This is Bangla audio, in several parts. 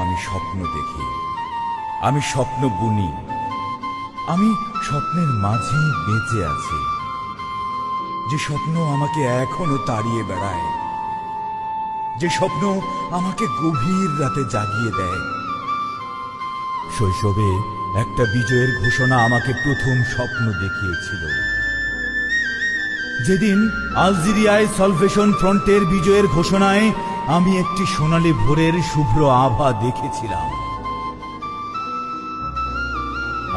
আমি স্বপ্ন দেখি, আমি স্বপ্ন বুনি, আমি স্বপ্নের মাঝে বেঁচে আছি। যে স্বপ্ন আমাকে এখনো তাড়িয়ে বেড়ায়, যে স্বপ্ন আমাকে গভীর রাতে জাগিয়ে দেয়। শৈশবে একটা বিজয়ের ঘোষণা আমাকে প্রথম স্বপ্ন দেখিয়েছিল। যেদিন আলজেরিয়ায় সালভেশন ফ্রন্টের বিজয়ের ঘোষণায় আমি একটি সোনালী ভোরের শুভ্র আভা দেখেছিলাম।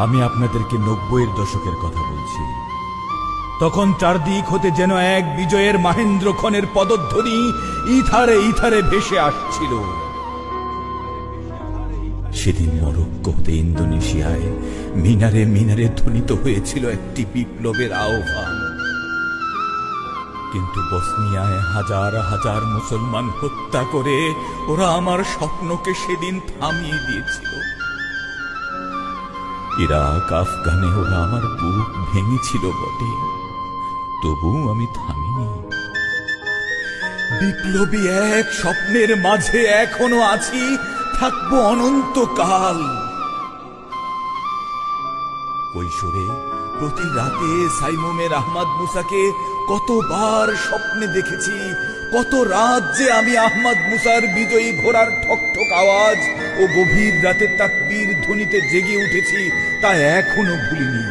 আমি আপনাদেরকে ৯০-এর দশকের কথা বলছি। তখন চারদিক হতে যেন এক বিজয়ের মাহেন্দ্রক্ষণের পদধ্বনি ইথারে ইথারে ভেসে আসছিল। সেদিন মরক্কো হতে ইন্দোনেশিয়ায় মিনারে মিনারে ধ্বনিত হয়েছিল একটি বিপ্লবের আহ্বান। কিন্তু বসনিয়ায় হাজার হাজার মুসলমান হত্যা করে ওরা আমার স্বপ্নকে সেদিন থামিয়ে দিয়েছিল। ইরাক, আফগানে ওরা আমার বুক ভেঙেছিল বটে, তবু আমি থামিনি। বিপ্লবী এক স্বপ্নের মাঝে এখনো আছি, থাকবো অনন্তকাল। কৈশোরে প্রতি রাতে সাইমুমের আহমদ মুসাকে কতবার স্বপ্নে দেখেছি, কত রাত যে আমি আহমদ মুসার বিজয়ী ঘোড়ার ঠকঠক আওয়াজ ও গভীর রাতে তাকবীর ধ্বনিতে জেগে উঠেছি, তা এখনো ভুলিনি।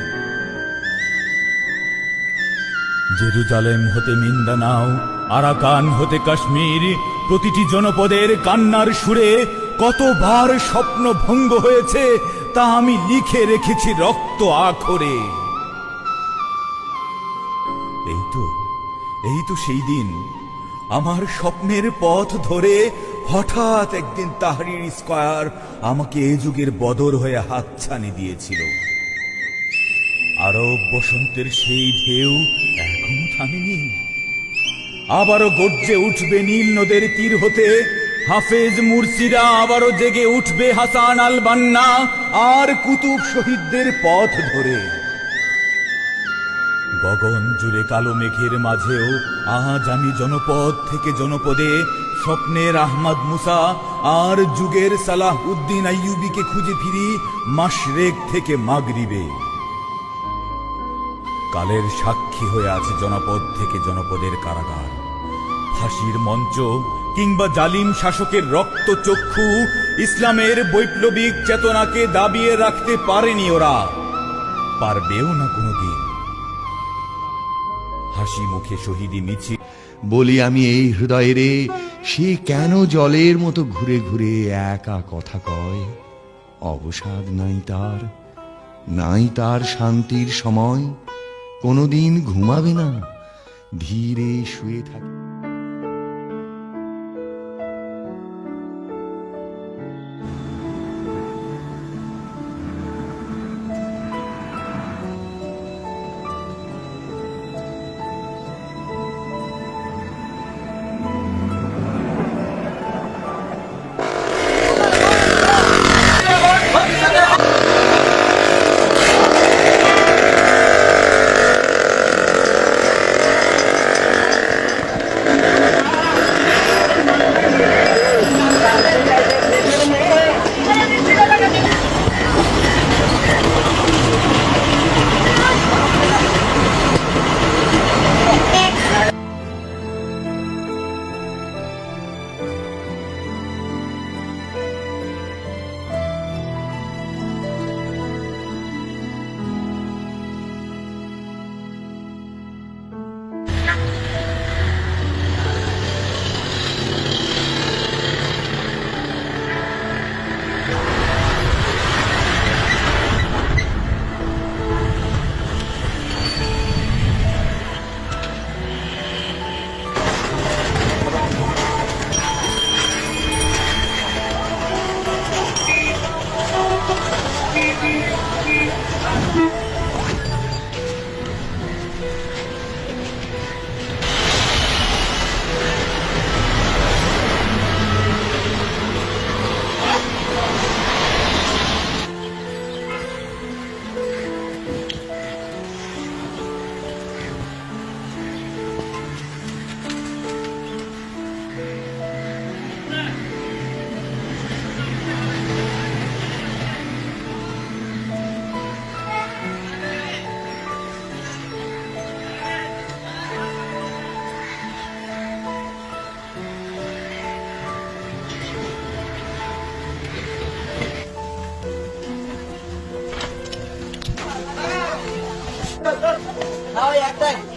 জেরুজালেম হতে মিন্দানাও, আরাকান হতে কাশ্মীর, প্রতিটি জনপদের কান্নার সুরে কতবার স্বপ্ন ভঙ্গ হয়েছে, তা আমি লিখে রেখেছি রক্ত আখরে। এই তো সেই দিন আমার স্বপ্নের পথ ধরে হঠাৎ একদিন তাহরির স্কয়ার আমাকে এ যুগের বদর হয়ে হাতছানি দিয়েছিল। আরব বসন্তের সেই ঢেউ এখনো থামেনি। আবারও গর্জে উঠবে নীল নদের তীর হতে হাফেজ মুরসিরা, আবারও জেগে উঠবে হাসান আল বান্না আর কুতুব শহীদদের পথ ধরে। গগন জুড়ে কালো মেঘের মাঝেও আজ আমি জনপদ থেকে জনপদে স্বপ্নের আহমদ মুসা আর যুগের সালাহ উদ্দিন আইয়ুবীকে খুঁজে ফিরি মাশরেক থেকে মাগরিবে। কালের সাক্ষী হয়ে আছে জনপদ থেকে জনপদের কারাগার, ফাঁসির মঞ্চ কিংবা জালিম শাসকের রক্তচক্ষু ইসলামের বৈপ্লবিক চেতনাকে দাবিয়ে রাখতে পারেনি ওরা, পারবেও না কোনোদিন। হাসি মুখে শহীদি মিছিল বলি আমি এই হৃদয়ে রে, সে কেন জলের মতো ঘুরে ঘুরে একা কথা কয়? অবসাদ নাই তার শান্তির সময়, কোনোদিন ঘুমাবে না, ধীরে শুয়ে থাকে। দেখ